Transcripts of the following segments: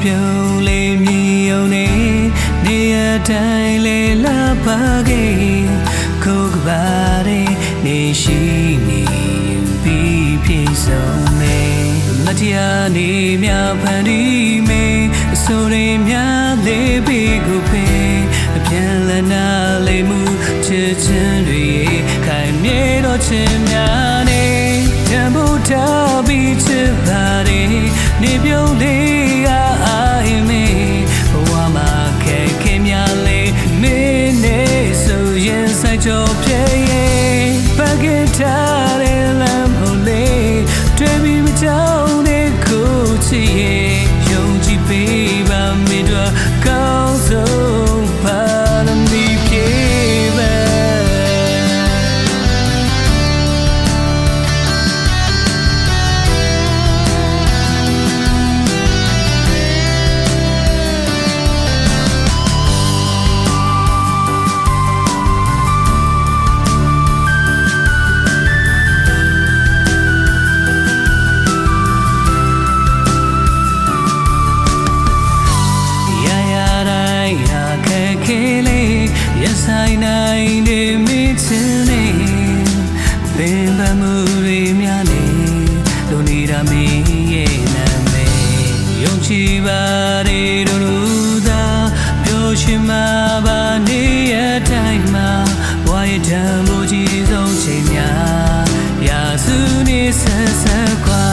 ပြုံးလေးမြည်ုံနေနေရတိုင်းလေးလာပါခဲ့ကိုကပါတဲ့နေရှိနေပြီးပြေဆုံးမေမတရားနေမြဖန်ဒီမေဆိုရင်များလေးပြီးကိုပဲအပြန်လည်နာလေးမှုချစ်ချင်းတွေခိုင်မြဲတော့ချင်များနေတန်ဖိုးထားပြီးချစ်ပါတယ်နေပြုံးလေးကအာမေဘဝမှာခဲခဲများလေးမင်းနဲ့ဆိုရင်ဆိုင်ကြောပြေပကထားတဲ့လမ်းဖို့လေးတွေ့ပြီးမကြောက်တဲ့ကိုချစ်ရဲ့ယုံကြည်ပေးပါမင်းတို့ကောင်းဆုံးပါမီပြေပဲဆိုင်နိုင်နေမိချင်နေပင်ပမှုတွေများနေလိုနေတာမင်းရဲ့နာမည်ယုံကြည်ပါတယ်တို့သာပြောရှင်မှာပါနေရတိုင်းမှာဘဝရဲ့ဓမ္မကြီးဆုံးချိန်များရာစုနေဆက်ဆက်ကွာ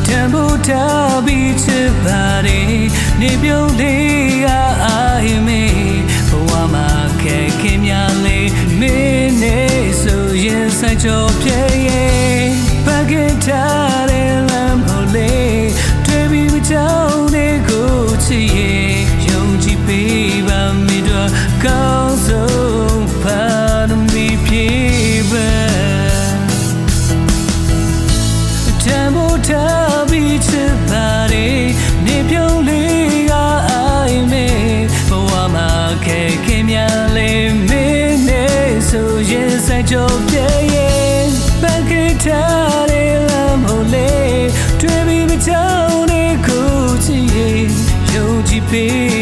တန်ဖိုးထားပြီးချစ်ပါတယ်နေပြုံးလေးကအာမေဘဝမှာခဲခဲများလေးမင်းနဲ့ဆိုရင်ဆိုင်ကြောပြေပကထားတဲ့လမ်းဖို့လေးတွေ့ပြီးမကြောက်တဲ့ကိုချစ်ရဲ့ယုံကြည်ပေးပါမင်းတို့ကောင်းဆုံးပါမီပြေပဲတန်ဖိုးထားပြီးချစ်ပါတယ်နေပြုံးလေးကအာမေဘဝမှာခဲခဲများလေးမင်းနဲ့ဆိုရင်ဆိုင်ကြောပြေပကထားတဲ့လမ်းဖို့လေးတွေ့ပြီးမကြောက်တဲ့ကိုချစ်ရဲ့ယုံကြည်ပေး